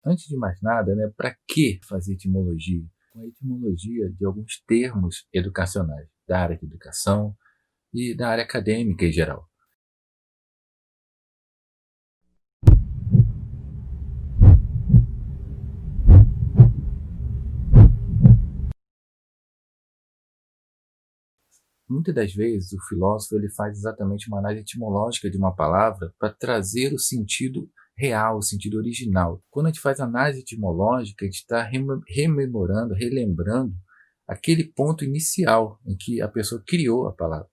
Antes de mais nada, né, para que fazer etimologia? Com a etimologia de alguns termos educacionais, da área de educação e da área acadêmica em geral. Muitas das vezes o filósofo ele faz exatamente uma análise etimológica de uma palavra para trazer o sentido real, o sentido original. Quando a gente faz análise etimológica, a gente está rememorando, relembrando aquele ponto inicial em que a pessoa criou a palavra.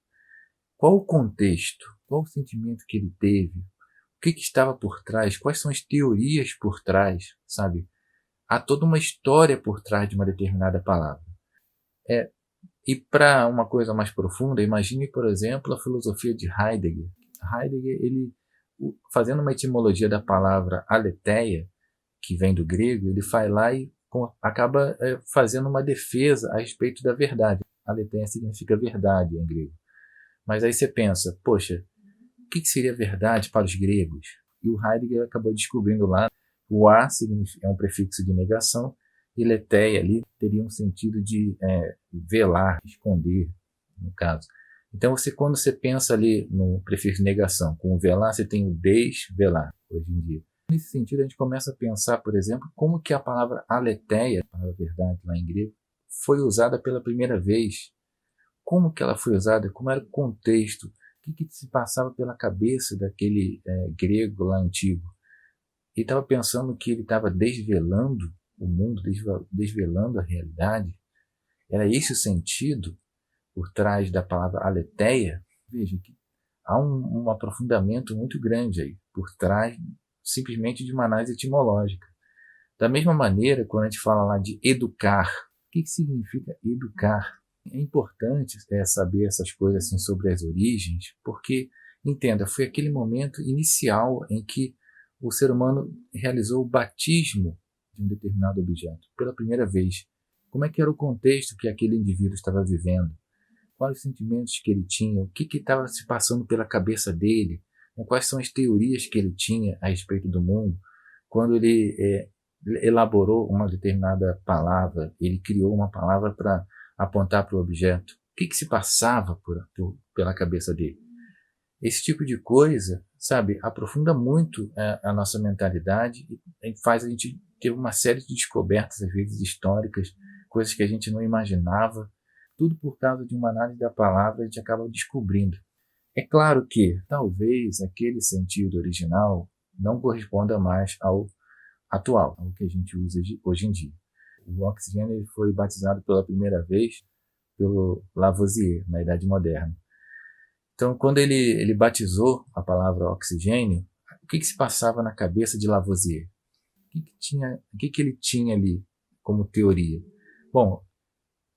Qual o contexto? Qual o sentimento que ele teve? O que estava por trás? Quais são as teorias por trás, sabe? Há toda uma história por trás de uma determinada palavra. É, e para uma coisa mais profunda, imagine, por exemplo, a filosofia de Heidegger. Heidegger, ele, fazendo uma etimologia da palavra aletheia, que vem do grego, ele vai lá e acaba fazendo uma defesa a respeito da verdade. Aletheia significa verdade em grego. Mas aí você pensa, poxa, o que seria verdade para os gregos? E o Heidegger acabou descobrindo lá o a é um prefixo de negação e letheia ali teria um sentido de velar, esconder, no caso. Então, quando você pensa ali no prefixo de negação com o velar, você tem o desvelar, hoje em dia. Nesse sentido, a gente começa a pensar, por exemplo, como que a palavra aletheia, a palavra verdade lá em grego, foi usada pela primeira vez. Como que ela foi usada? Como era o contexto? O que se passava pela cabeça daquele grego lá antigo? Ele estava pensando que ele estava desvelando o mundo, desvelando a realidade. Era esse o sentido por trás da palavra aletheia? Veja que há um aprofundamento muito grande aí, por trás simplesmente de uma análise etimológica. Da mesma maneira, quando a gente fala lá de educar, o que significa educar? É importante saber essas coisas assim sobre as origens, porque, entenda, foi aquele momento inicial em que o ser humano realizou o batismo de um determinado objeto, pela primeira vez. Como é que era o contexto que aquele indivíduo estava vivendo? Quais os sentimentos que ele tinha? O que estava se passando pela cabeça dele? Quais são as teorias que ele tinha a respeito do mundo? Quando ele elaborou uma determinada palavra, ele criou uma palavra para apontar para o objeto. O que se passava pela cabeça dele? Esse tipo de coisa, sabe, aprofunda muito a nossa mentalidade e faz a gente ter uma série de descobertas, às vezes históricas, coisas que a gente não imaginava, tudo por causa de uma análise da palavra a gente acaba descobrindo. É claro que talvez aquele sentido original não corresponda mais ao atual, ao que a gente usa hoje em dia. O oxigênio foi batizado pela primeira vez pelo Lavoisier, na Idade Moderna. Então, quando ele batizou a palavra oxigênio, o que se passava na cabeça de Lavoisier? O que ele tinha ali como teoria? Bom,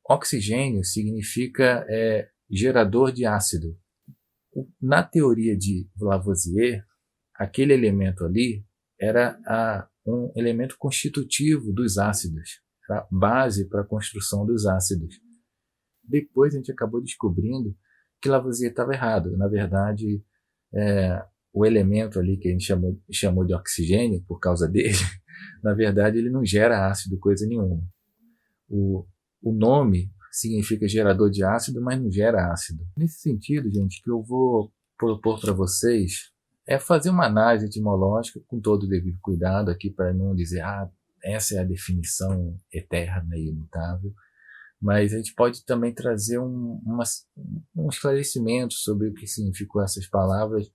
oxigênio significa gerador de ácido. Na teoria de Lavoisier, aquele elemento ali era um elemento constitutivo dos ácidos, a base para a construção dos ácidos. Depois a gente acabou descobrindo que Lavoisier estava errado. Na verdade, o elemento ali que a gente chamou de oxigênio, por causa dele, na verdade ele não gera ácido coisa nenhuma. O nome significa gerador de ácido, mas não gera ácido. Nesse sentido, gente, que eu vou propor para vocês é fazer uma análise etimológica com todo o devido cuidado aqui para não dizer, essa é a definição eterna e imutável, mas a gente pode também trazer um esclarecimento sobre o que significou essas palavras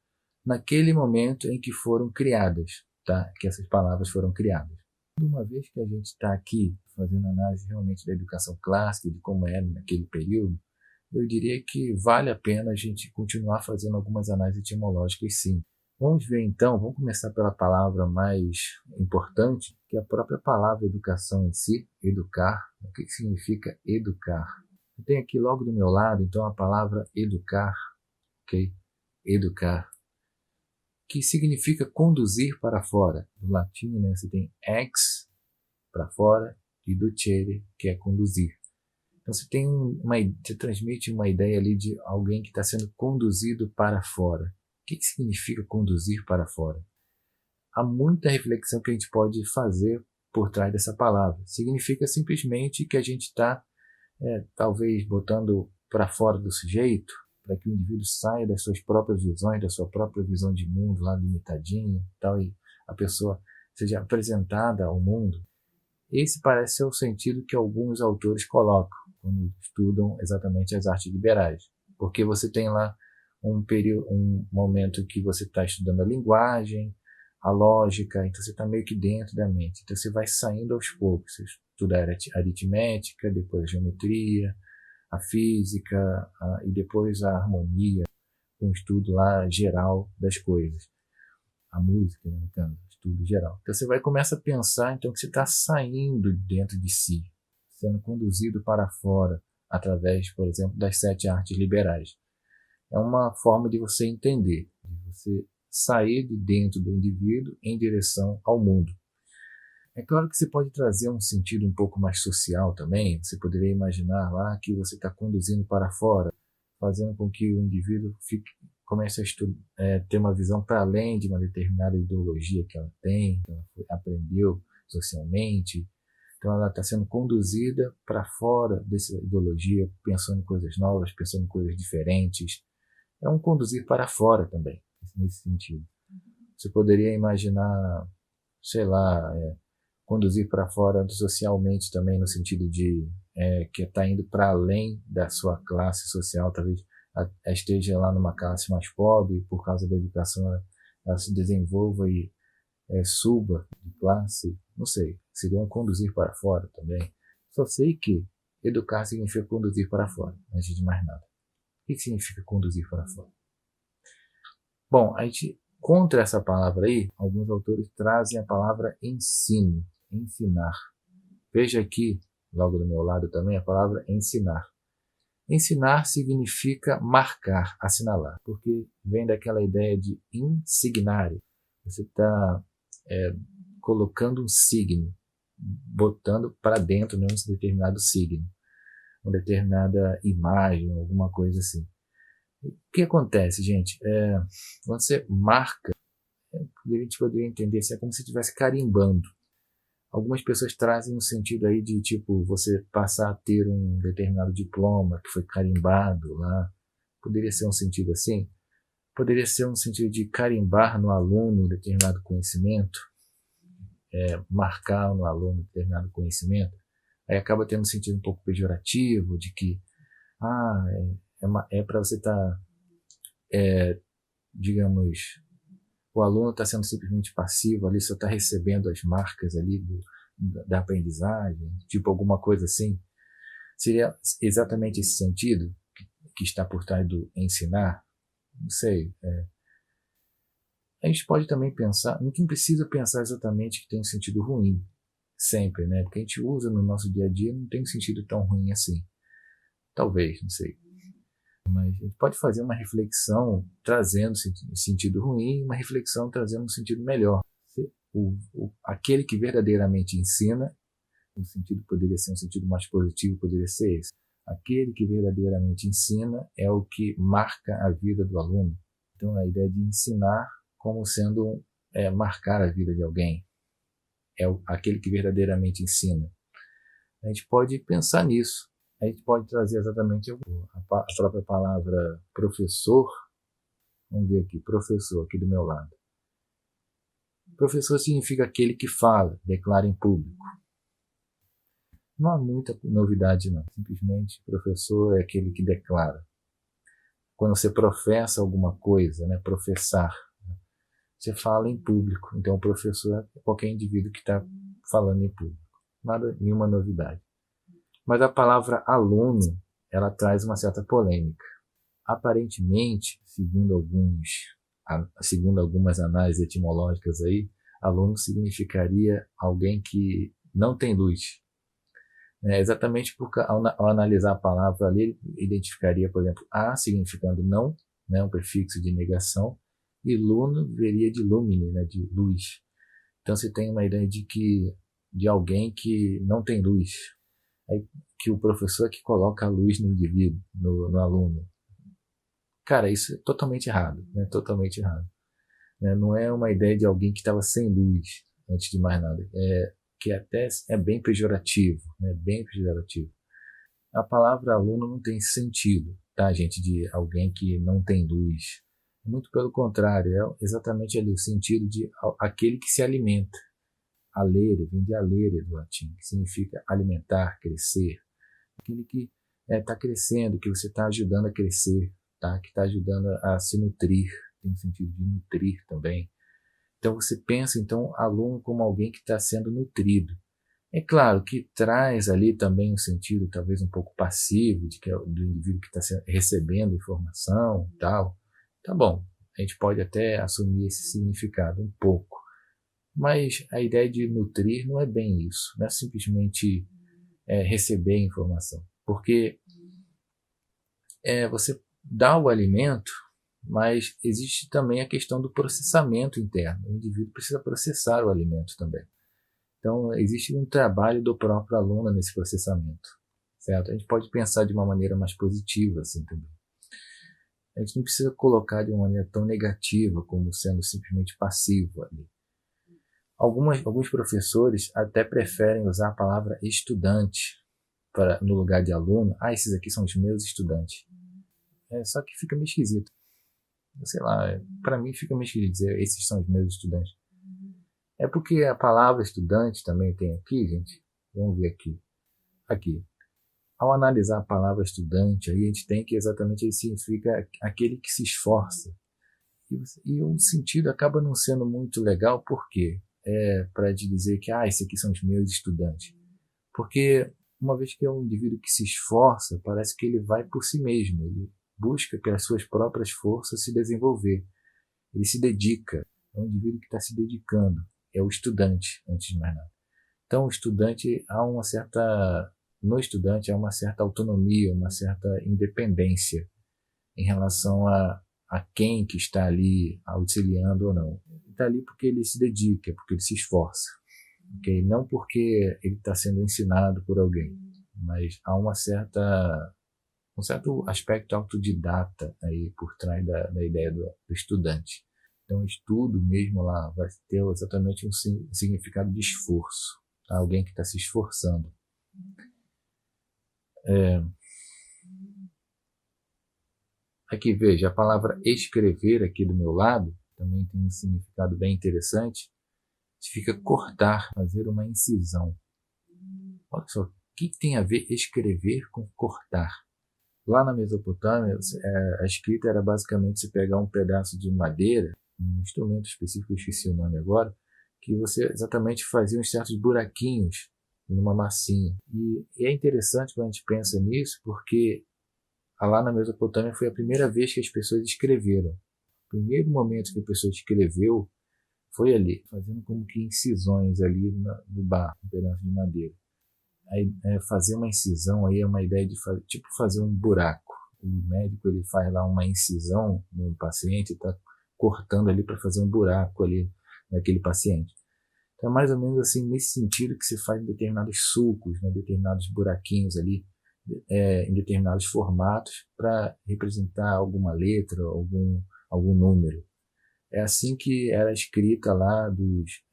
naquele momento em que foram criadas, tá? Que essas palavras foram criadas. Uma vez que a gente está aqui fazendo análise realmente da educação clássica, de como era naquele período, eu diria que vale a pena a gente continuar fazendo algumas análises etimológicas, sim. Vamos ver então, vamos começar pela palavra mais importante, que é a própria palavra educação em si, educar. O que significa educar? Eu tenho aqui logo do meu lado, então, a palavra educar, ok? Educar, que significa conduzir para fora. No latim, né, você tem ex, para fora, e ducere, que é conduzir. Então você você transmite uma ideia ali de alguém que está sendo conduzido para fora. O que significa conduzir para fora? há muita reflexão que a gente pode fazer por trás dessa palavra. Significa simplesmente que a gente está, talvez, botando para fora do sujeito, para que o indivíduo saia das suas próprias visões, da sua própria visão de mundo lá limitadinha e tal, e a pessoa seja apresentada ao mundo. Esse parece ser o sentido que alguns autores colocam quando estudam exatamente as artes liberais, porque você tem lá um momento que você está estudando a linguagem, a lógica, então você está meio que dentro da mente. Então você vai saindo aos poucos, você estuda a aritmética, depois a geometria, a física, e depois a harmonia, um estudo lá geral das coisas. A música, né, no caso, estudo geral. Então você vai começar a pensar então que você está saindo dentro de si, sendo conduzido para fora através, por exemplo, das 7 artes liberais. É uma forma de você entender, de você sair de dentro do indivíduo em direção ao mundo. É claro que você pode trazer um sentido um pouco mais social também. Você poderia imaginar lá que você está conduzindo para fora, fazendo com que o indivíduo comece a ter uma visão para além de uma determinada ideologia que ela tem, que ela aprendeu socialmente. Então ela está sendo conduzida para fora dessa ideologia, pensando em coisas novas, pensando em coisas diferentes. É um conduzir para fora também, nesse sentido. Você poderia imaginar, sei lá, conduzir para fora socialmente também, no sentido de que está indo para além da sua classe social, talvez esteja lá numa classe mais pobre, por causa da educação ela se desenvolva e suba de classe, não sei, seria um conduzir para fora também. Só sei que educar significa conduzir para fora, antes de mais nada. O que significa conduzir para fora? Bom, a gente, contra essa palavra aí, alguns autores trazem a palavra ensino, ensinar. Veja aqui, logo do meu lado também, a palavra ensinar. Ensinar significa marcar, assinalar, porque vem daquela ideia de insignare. Você está colocando um signo, botando para dentro, né, um determinado signo, uma determinada imagem, alguma coisa assim. O que acontece, gente? Quando você marca, a gente poderia entender assim, é como se estivesse carimbando. Algumas pessoas trazem um sentido aí de tipo você passar a ter um determinado diploma que foi carimbado lá. Poderia ser um sentido assim? Poderia ser um sentido de carimbar no aluno um determinado conhecimento, marcar no aluno um determinado conhecimento. Aí acaba tendo um sentido um pouco pejorativo de que é para você estar, digamos, o aluno está sendo simplesmente passivo ali, só está recebendo as marcas ali da aprendizagem, tipo alguma coisa assim. Seria exatamente esse sentido que está por trás do ensinar? Não sei. A gente pode também pensar, não precisa pensar exatamente que tem um sentido ruim, sempre, né? Porque a gente usa no nosso dia a dia, não tem um sentido tão ruim assim. Talvez, não sei. Mas a gente pode fazer uma reflexão trazendo sentido ruim, uma reflexão trazendo um sentido melhor. Aquele que verdadeiramente ensina, o sentido poderia ser um sentido mais positivo, poderia ser esse. Aquele que verdadeiramente ensina é o que marca a vida do aluno. Então a ideia de ensinar como sendo marcar a vida de alguém. Aquele que verdadeiramente ensina. A gente pode pensar nisso. A gente pode trazer exatamente a própria palavra professor. Vamos ver aqui, professor, aqui do meu lado. Professor significa aquele que fala, declara em público. Não há muita novidade, não. Simplesmente, professor é aquele que declara. Quando você professa alguma coisa, né, professar, você fala em público. Então, o professor é qualquer indivíduo que está falando em público. Nenhuma novidade. Mas a palavra aluno, ela traz uma certa polêmica. Aparentemente, segundo algumas análises etimológicas aí, aluno significaria alguém que não tem luz. Exatamente porque ao analisar a palavra ali, ele identificaria, por exemplo, a significando não, né, um prefixo de negação, e luno viria de lumine, né, de luz. Então você tem uma ideia de alguém que não tem luz. Aí, que o professor é que coloca a luz no indivíduo, no aluno. Cara, isso é totalmente errado, né? Totalmente errado. né? Não é uma ideia de alguém que estava sem luz, antes de mais nada. Que até é bem pejorativo, né? Bem pejorativo. A palavra aluno não tem sentido, tá, gente, de alguém que não tem luz. Muito pelo contrário, é exatamente ali o sentido de aquele que se alimenta. Alere, vem de alere do latim, que significa alimentar, crescer. Aquele que está crescendo, que você está ajudando a crescer, tá? Que está ajudando a se nutrir, tem o sentido de nutrir também. Então você pensa, então, aluno como alguém que está sendo nutrido. É claro que traz ali também um sentido talvez um pouco passivo, de que é do indivíduo que está recebendo informação e tal. Tá bom, a gente pode até assumir esse significado um pouco. Mas a ideia de nutrir não é bem isso, não é simplesmente receber informação. Porque você dá o alimento, mas existe também a questão do processamento interno. O indivíduo precisa processar o alimento também. Então, existe um trabalho do próprio aluno nesse processamento, certo? A gente pode pensar de uma maneira mais positiva assim também. A gente não precisa colocar de uma maneira tão negativa como sendo simplesmente passivo ali. Alguns professores até preferem usar a palavra estudante no lugar de aluno. Ah, esses aqui são os meus estudantes. Só que fica meio esquisito. Sei lá, para mim fica meio esquisito dizer esses são os meus estudantes. É porque a palavra estudante também tem aqui, gente. Vamos ver aqui. Aqui. Ao analisar a palavra estudante, aí a gente tem que exatamente ele significa aquele que se esforça. E o sentido acaba não sendo muito legal, por quê? Para te dizer que esses aqui são os meus estudantes. Porque uma vez que é um indivíduo que se esforça, parece que ele vai por si mesmo, ele busca pelas suas próprias forças se desenvolver. Ele se dedica, é um indivíduo que está se dedicando, é o estudante, antes de mais nada. Então, o estudante, no estudante há uma certa autonomia, uma certa independência em relação a quem que está ali auxiliando ou não. Ele está ali porque ele se dedica, porque ele se esforça. Okay? Não porque ele está sendo ensinado por alguém, mas há um certo aspecto autodidata aí por trás da ideia do estudante. Então, o estudo mesmo lá vai ter exatamente um significado de esforço. Tá? Alguém que está se esforçando. Aqui, veja, a palavra escrever aqui do meu lado também tem um significado bem interessante. Significa cortar, fazer uma incisão. Olha só, o que tem a ver escrever com cortar? Lá na Mesopotâmia, a escrita era basicamente você pegar um pedaço de madeira, um instrumento específico, eu esqueci o nome agora, que você exatamente fazia uns certos buraquinhos numa massinha. E é interessante quando a gente pensa nisso, porque lá na Mesopotâmia foi a primeira vez que as pessoas escreveram. O primeiro momento que a pessoa escreveu foi ali, fazendo como que incisões ali no barro, um pedaço de madeira. Aí, fazer uma incisão aí é uma ideia de fazer um buraco. O médico ele faz lá uma incisão no paciente, está cortando ali para fazer um buraco ali naquele paciente. Então é mais ou menos assim nesse sentido que se faz em determinados sulcos, né, determinados buraquinhos ali, em determinados formatos para representar alguma letra, algum número. É assim que era escrita lá dos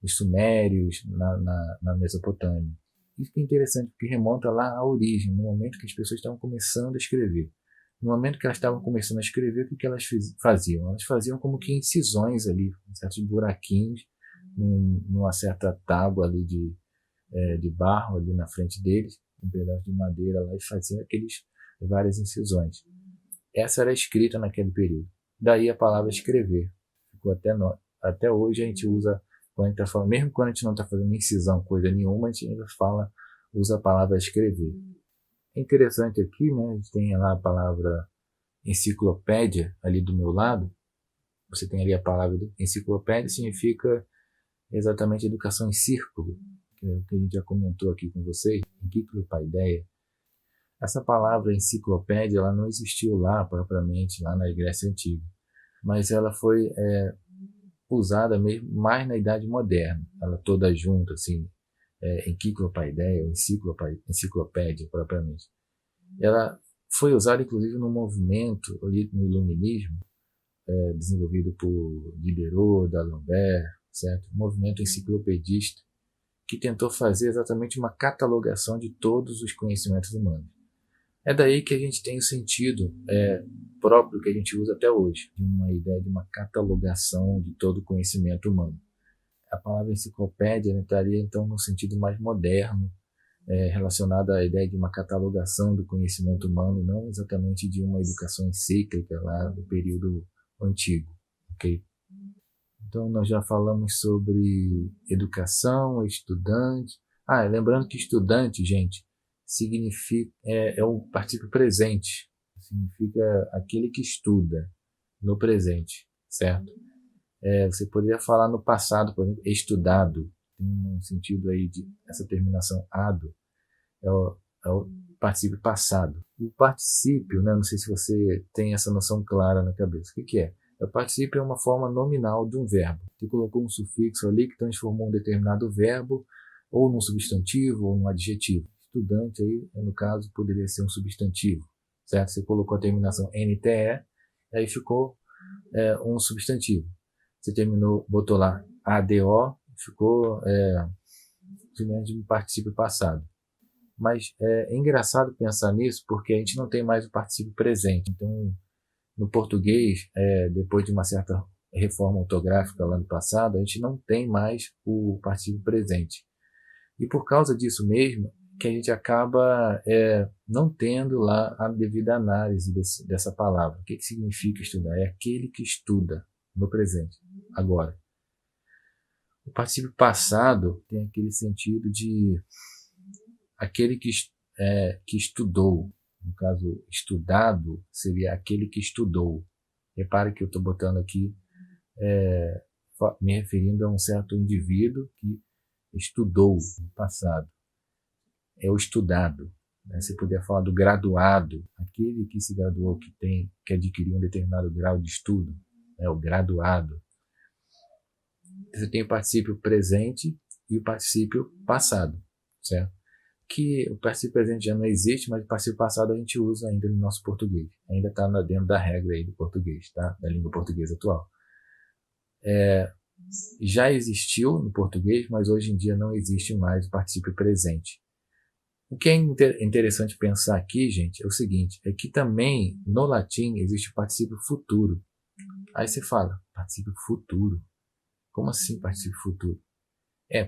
sumérios na Mesopotâmia. Isso que é interessante, porque remonta lá à origem, no momento que as pessoas estavam começando a escrever. No momento que elas estavam começando a escrever, o que elas faziam? Elas faziam como que incisões ali, certos buraquinhos, numa certa tábua ali de barro ali na frente deles, um pedaço de madeira lá, e faziam várias incisões. Essa era a escrita naquele período. Daí a palavra escrever. Ficou até hoje a gente usa, quando a gente tá falando, mesmo quando a gente não está fazendo incisão, coisa nenhuma, a gente ainda usa a palavra escrever. É interessante aqui, né? A gente tem lá a palavra enciclopédia ali do meu lado. Você tem ali a palavra enciclopédia, significa exatamente educação em círculo, que é o que a gente já comentou aqui com vocês, enciclopaideia. Essa palavra enciclopédia ela não existiu lá propriamente, lá na Grécia Antiga, mas ela foi usada mesmo mais na Idade Moderna, ela toda junta, assim, enciclopaideia ou enciclopédia propriamente. Ela foi usada inclusive no movimento ali no Iluminismo desenvolvido por Diderot, D'Alembert, certo? Um movimento enciclopedista que tentou fazer exatamente uma catalogação de todos os conhecimentos humanos. É daí que a gente tem o sentido próprio que a gente usa até hoje, de uma ideia de uma catalogação de todo o conhecimento humano. A palavra enciclopédia estaria então no sentido mais moderno, relacionado à ideia de uma catalogação do conhecimento humano, e não exatamente de uma educação encíclica lá do período antigo. Okay? Então nós já falamos sobre educação, estudante. Lembrando que estudante, gente, significa o particípio presente, significa aquele que estuda no presente, certo? Você poderia falar no passado, por exemplo, estudado, tem um sentido aí de essa terminação ado, é o particípio passado. O particípio, né, não sei se você tem essa noção clara na cabeça, o que é? O particípio é uma forma nominal de um verbo. Você colocou um sufixo ali que transformou um determinado verbo ou num substantivo ou num adjetivo. Estudante aí, no caso, poderia ser um substantivo, certo? Você colocou a terminação NTE, aí ficou um substantivo. Você botou lá ADO, ficou simplesmente um particípio passado. Mas é engraçado pensar nisso porque a gente não tem mais o particípio presente. Então, no português, depois de uma certa reforma ortográfica lá no passado, a gente não tem mais o particípio presente. E por causa disso mesmo, que a gente acaba não tendo lá a devida análise dessa palavra. O que significa estudar? É aquele que estuda no presente, agora. O particípio passado tem aquele sentido de aquele que estudou. No caso, estudado seria aquele que estudou. Repare que eu estou botando aqui, me referindo a um certo indivíduo que estudou no passado. É o estudado. Né? Você poderia falar do graduado, aquele que se graduou, que adquiriu um determinado grau de estudo, o graduado. Você tem o particípio presente e o particípio passado, certo? Que o particípio presente já não existe, mas o particípio passado a gente usa ainda no nosso português. Ainda está dentro da regra aí do português, tá? Da língua portuguesa atual. Já existiu no português, mas hoje em dia não existe mais o particípio presente. O que é interessante pensar aqui, gente, é o seguinte, é que também no latim existe o particípio futuro. Aí você fala, particípio futuro? Como assim particípio futuro?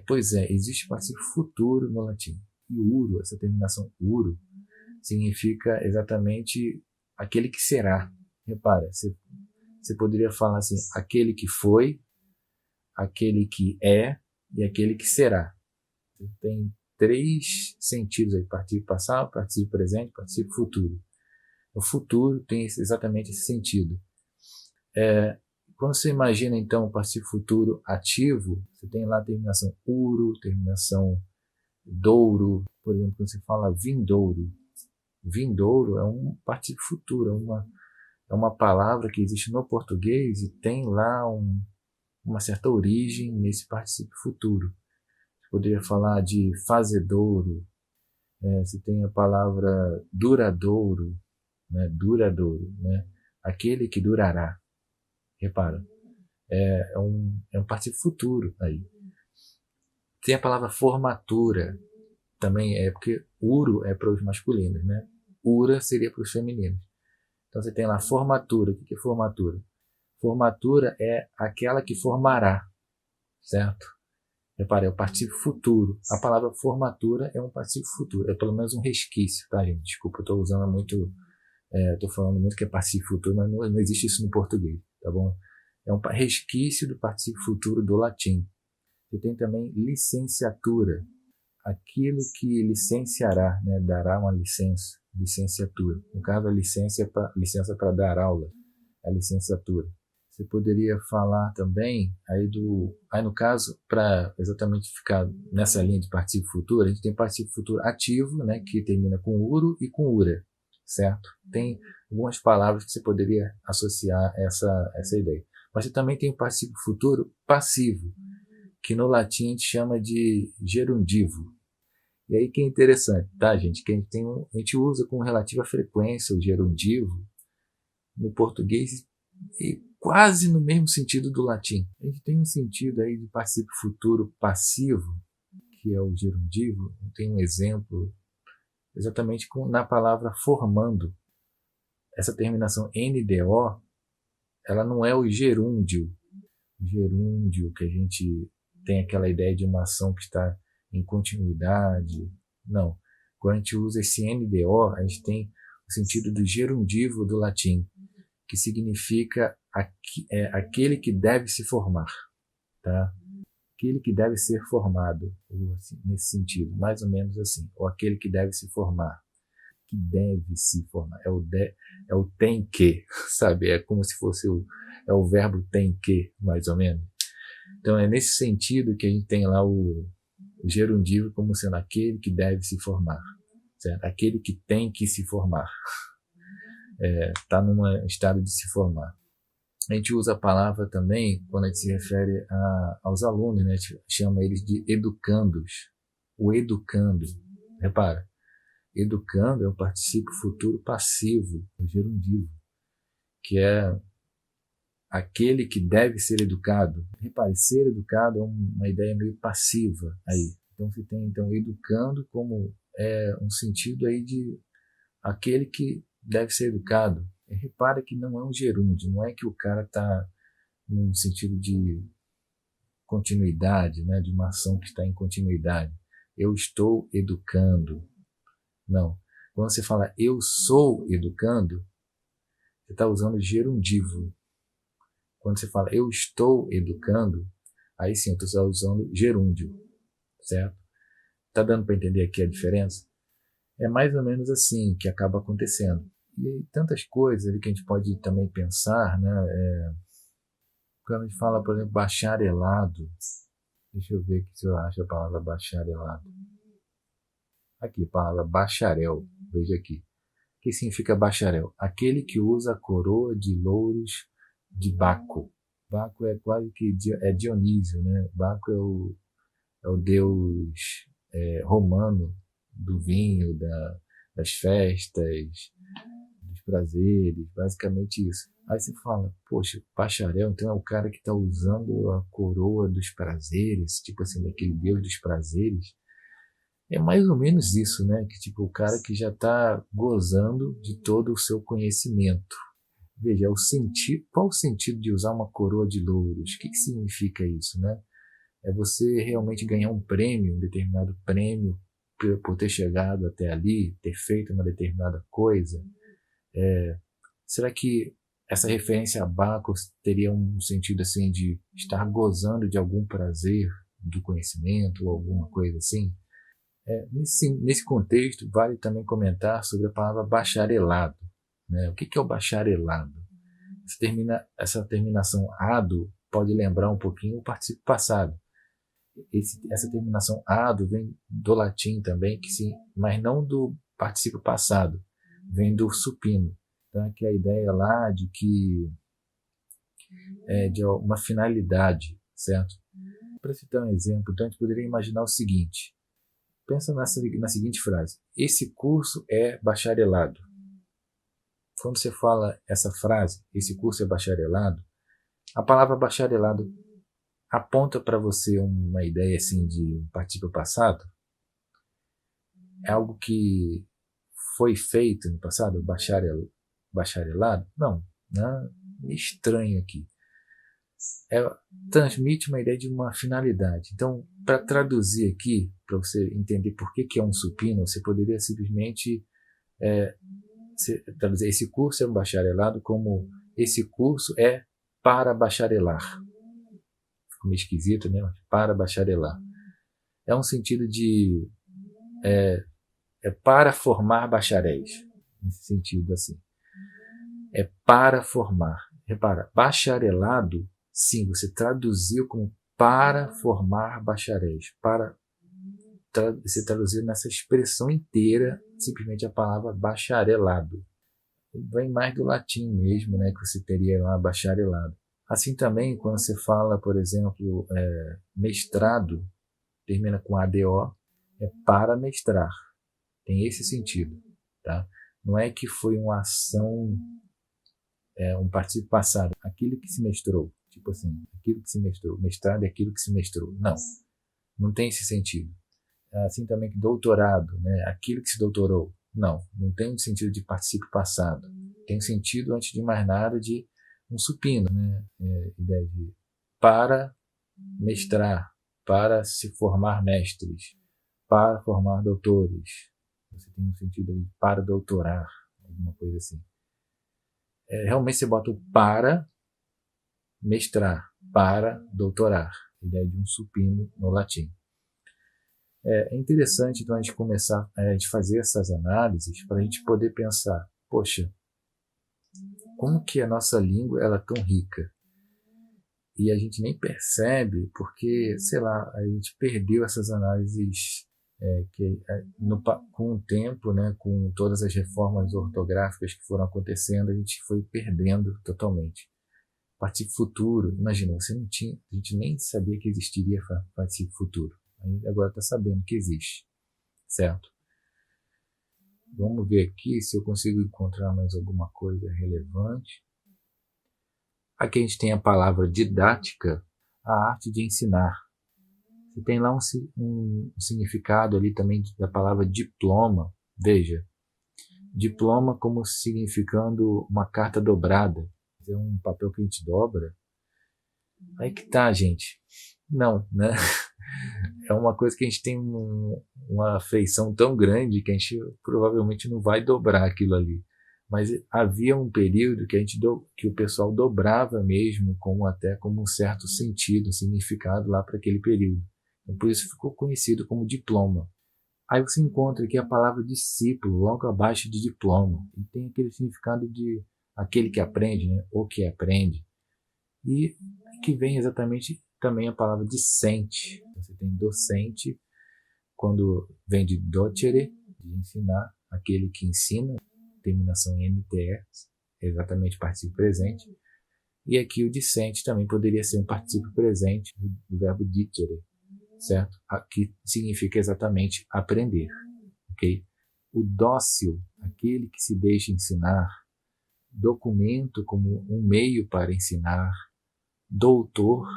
Pois é, existe particípio futuro no latim. E uro, essa terminação uro, significa exatamente aquele que será. Repara, você poderia falar assim, aquele que foi, aquele que é e aquele que será. Tem 3 sentidos aí, particípio passado, particípio presente, particípio futuro. O futuro tem exatamente esse sentido. Quando você imagina, então, o particípio futuro ativo, você tem lá a terminação uro, terminação douro, por exemplo, quando você fala vindouro. Vindouro é um particípio futuro, é uma palavra que existe no português e tem lá uma certa origem nesse particípio futuro. Você poderia falar de fazedouro, você tem a palavra duradouro, né? Duradouro, né? Aquele que durará. Repara, é um particípio futuro aí. Tem a palavra formatura, também porque uro é para os masculinos, né? Ura seria para os femininos. Então você tem lá formatura. O que é formatura? Formatura é aquela que formará, certo? Repare, é o particípio futuro. A palavra formatura é um particípio futuro. É pelo menos um resquício, tá, gente? Desculpa, eu estou usando muito... Estou falando muito que é particípio futuro, mas não existe isso no português, tá bom? É um resquício do particípio futuro do latim. Você tem também licenciatura. Aquilo que licenciará, né? Dará uma licença. Licenciatura. No caso, a licença para dar aula. A licenciatura. Você poderia falar também, aí no caso, para exatamente ficar nessa linha de particípio futuro, a gente tem particípio futuro ativo, né, que termina com uro e com ura, certo? Tem algumas palavras que você poderia associar essa ideia. Mas você também tem o particípio futuro passivo, que no latim a gente chama de gerundivo. E aí que é interessante, tá, gente? Que a gente usa com relativa frequência o gerundivo no português e quase no mesmo sentido do latim. A gente tem um sentido aí de particípio futuro passivo, que é o gerundivo. Tem um exemplo exatamente na palavra formando. Essa terminação NDO, ela não é o gerúndio. Gerúndio, que a gente tem aquela ideia de uma ação que está em continuidade. Não. Quando a gente usa esse NDO, a gente tem o sentido do gerundivo do latim, que significa aquele que deve se formar, tá? Aquele que deve ser formado, ou assim, nesse sentido, mais ou menos assim, ou aquele que deve se formar, que deve se formar, é o tem que, sabe? É como se fosse é o verbo tem que, mais ou menos. Então é nesse sentido que a gente tem lá o gerundivo como sendo aquele que deve se formar, certo? Aquele que tem que se formar, está num estado de se formar. A gente usa a palavra também quando a gente se refere aos alunos, né? A gente chama eles de educandos. O educando, repara, educando é um particípio futuro passivo, o gerundivo, que é aquele que deve ser educado. Repare, ser educado é uma ideia meio passiva aí. Então você tem educando como um sentido aí de aquele que deve ser educado. Repara que não é um gerúndio, não é que o cara está num sentido de continuidade, né, de uma ação que está em continuidade. Eu estou educando. Não. Quando você fala eu sou educando, você está usando gerundivo. Quando você fala eu estou educando, aí sim, eu estou usando gerúndio, certo? Está dando para entender aqui a diferença? É mais ou menos assim que acaba acontecendo. E tantas coisas ali que a gente pode também pensar, né? Quando a gente fala, por exemplo, bacharelado, deixa eu ver aqui se eu acho a palavra bacharelado. Aqui, a palavra bacharel, veja aqui. O que significa bacharel? Aquele que usa a coroa de louros de Baco. Baco é quase que Dionísio, né? Baco é o deus romano do vinho, das festas, dos prazeres, basicamente isso. Aí você fala, poxa, bacharel, então é o cara que está usando a coroa dos prazeres, tipo assim, daquele deus dos prazeres. É mais ou menos isso, né? Que tipo, o cara que já está gozando de todo o seu conhecimento. Veja, qual o sentido de usar uma coroa de louros? O que significa isso, né? É você realmente ganhar um prêmio, um determinado prêmio, por ter chegado até ali, ter feito uma determinada coisa. Será que essa referência a Bacchus teria um sentido assim de estar gozando de algum prazer do conhecimento ou alguma coisa assim? Nesse contexto, vale também comentar sobre a palavra bacharelado, né? O que é o bacharelado? Essa terminação ado pode lembrar um pouquinho o particípio passado. Essa terminação ado vem do latim também, mas não do particípio passado, vem do supino. Então, aqui a ideia lá de que de uma finalidade, certo? Para citar um exemplo, então a gente poderia imaginar o seguinte: pensa na seguinte frase: esse curso é bacharelado. Quando você fala essa frase, esse curso é bacharelado, a palavra bacharelado aponta para você uma ideia assim de um particípio passado? É algo que foi feito no passado, bacharelado? Não, né? Estranho aqui. Transmite uma ideia de uma finalidade. Então, para traduzir aqui, para você entender por que é um supino, você poderia simplesmente traduzir esse curso é um bacharelado como esse curso é para bacharelar. Ficou meio esquisito, né? Para bacharelar. É um sentido de para formar bacharéis. Nesse sentido assim. É para formar. Repara, bacharelado, sim, você traduziu como para formar bacharéis. Você traduziu nessa expressão inteira simplesmente a palavra bacharelado. Vem mais do latim mesmo, né, que você teria lá bacharelado. Assim também, quando você fala, por exemplo, mestrado, termina com ADO, é para mestrar. Tem esse sentido, tá? Não é que foi uma ação um particípio passado, aquilo que se mestrou. Tipo assim, aquilo que se mestrou. Mestrado é aquilo que se mestrou. Não tem esse sentido. Assim também que doutorado, né? Aquilo que se doutorou. Não tem um sentido de particípio passado. Tem sentido, antes de mais nada, de um supino, né? Ideia de para mestrar, para se formar mestres, para formar doutores. Você tem um sentido de para doutorar, alguma coisa assim. Realmente você bota o para mestrar, para doutorar. Ideia de um supino no latim. É interessante, então, a gente começar a gente fazer essas análises para a gente poder pensar, poxa, como que a nossa língua ela é tão rica? E a gente nem percebe porque, sei lá, a gente perdeu essas análises com o tempo, né, com todas as reformas ortográficas que foram acontecendo, a gente foi perdendo totalmente. Particípio futuro, imagina, a gente nem sabia que existiria particípio futuro. A gente agora está sabendo que existe, certo? Vamos ver aqui se eu consigo encontrar mais alguma coisa relevante. Aqui a gente tem a palavra didática, a arte de ensinar. Você tem lá um significado ali também da palavra diploma. Veja, diploma como significando uma carta dobrada. É um papel que a gente dobra. Aí que tá, gente. Não, né? É uma coisa que a gente tem uma afeição tão grande que a gente provavelmente não vai dobrar aquilo ali. Mas havia um período que o pessoal dobrava mesmo, até como um certo sentido, um significado lá para aquele período. Então, por isso ficou conhecido como diploma. Aí você encontra aqui a palavra discípulo, logo abaixo de diploma. E tem aquele significado de aquele que aprende, né? O que aprende. E que vem exatamente também a palavra discente. Você tem docente, quando vem de docere, de ensinar, aquele que ensina, terminação em NTE, exatamente particípio presente. E aqui o discente também poderia ser um particípio presente do verbo dicere, certo? Aqui significa exatamente aprender, ok? O dócil, aquele que se deixa ensinar, documento como um meio para ensinar, doutor,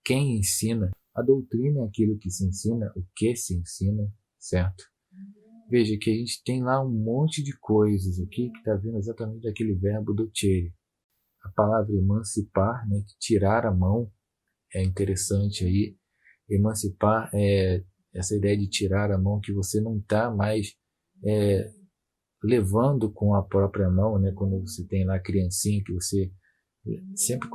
quem ensina, a doutrina é aquilo que se ensina, o que se ensina, certo? Veja que a gente tem lá um monte de coisas aqui que está vindo exatamente daquele verbo docere. A palavra emancipar, né, tirar a mão, é interessante aí. Emancipar é essa ideia de tirar a mão, que você não está mais levando com a própria mão, né, quando você tem lá a criancinha que você sempre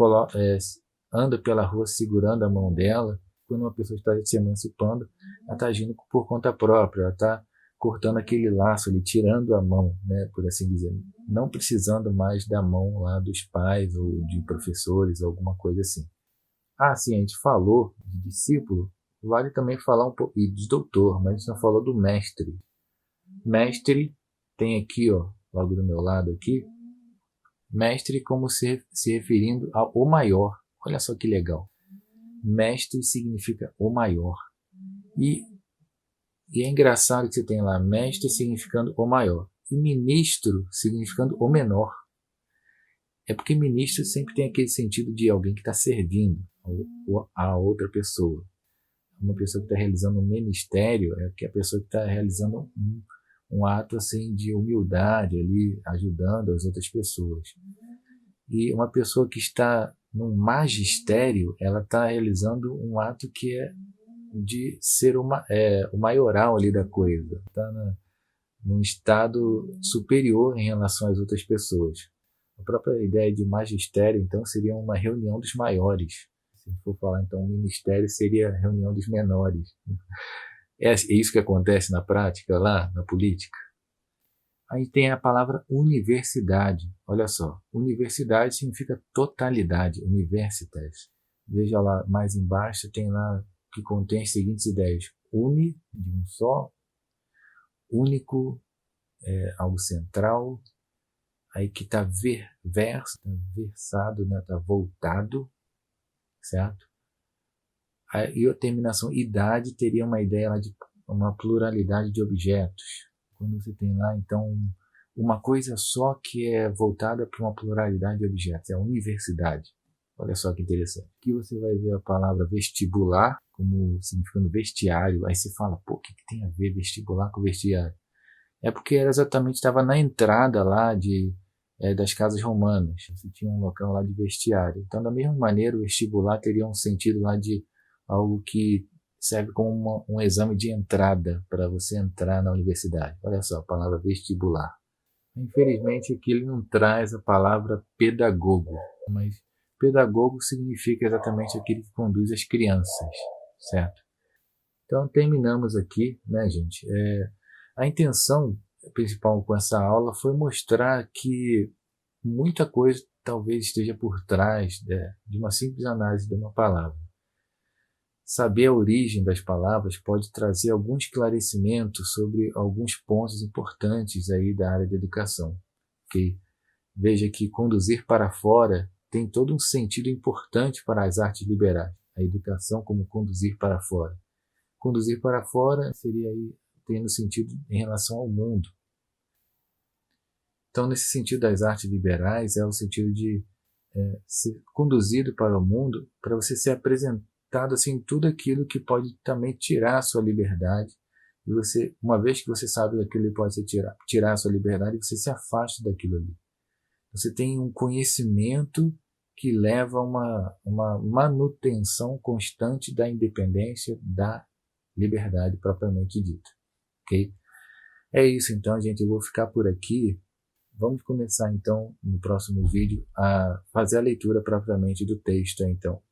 anda pela rua segurando a mão dela. Quando uma pessoa está se emancipando, ela está agindo por conta própria, ela está cortando aquele laço ali, tirando a mão, né, por assim dizer, não precisando mais da mão lá dos pais ou de professores, alguma coisa assim. Sim, a gente falou de discípulo, vale também falar um pouco de doutor, mas a gente não falou do mestre. Mestre tem aqui, ó, logo do meu lado aqui, mestre como se referindo ao maior. Olha só que legal. Mestre significa o maior. E é engraçado que você tem lá mestre significando o maior e ministro significando o menor. É porque ministro sempre tem aquele sentido de alguém que está servindo a outra pessoa. Uma pessoa que está realizando um ministério é que a pessoa que está realizando um ato assim de humildade ali, ajudando as outras pessoas. E uma pessoa que está num magistério, ela está realizando um ato que é de ser o maioral ali da coisa. Está num estado superior em relação às outras pessoas. A própria ideia de magistério, então, seria uma reunião dos maiores. Se for falar, então, o ministério seria a reunião dos menores. É isso que acontece na prática lá, na política. Aí tem a palavra universidade. Olha só, universidade significa totalidade, universitas. Veja lá, mais embaixo tem lá que contém as seguintes ideias. Uni, de um só, único, algo central, aí que está versado, né? Está voltado, certo? E a terminação idade teria uma ideia lá de uma pluralidade de objetos. Quando você tem lá, então, uma coisa só que é voltada para uma pluralidade de objetos, é a universidade. Olha só que interessante. Aqui você vai ver a palavra vestibular como significando vestiário. Aí você fala, pô, o que tem a ver vestibular com vestiário? É porque era exatamente, estava na entrada lá das casas romanas. Você tinha um local lá de vestiário. Então, da mesma maneira, o vestibular teria um sentido lá de algo que serve como um exame de entrada para você entrar na universidade. Olha só, a palavra vestibular. Infelizmente, aqui ele não traz a palavra pedagogo, mas pedagogo significa exatamente aquele que conduz as crianças, certo? Então, terminamos aqui, né, gente? A intenção principal com essa aula foi mostrar que muita coisa talvez esteja por trás de uma simples análise de uma palavra. Saber a origem das palavras pode trazer algum esclarecimento sobre alguns pontos importantes aí da área da educação. Okay? Veja que conduzir para fora tem todo um sentido importante para as artes liberais. A educação como conduzir para fora. Conduzir para fora seria aí tendo sentido em relação ao mundo. Então, nesse sentido das artes liberais, é o sentido de ser conduzido para o mundo, para você ser apresentado assim tudo aquilo que pode também tirar a sua liberdade. E você, uma vez que você sabe que aquilo pode tirar a sua liberdade, você se afasta daquilo ali. Você tem um conhecimento que leva a uma manutenção constante da independência, da liberdade propriamente dita. Ok? É isso então, gente. Eu vou ficar por aqui. Vamos começar então, no próximo vídeo, a fazer a leitura propriamente do texto. Então,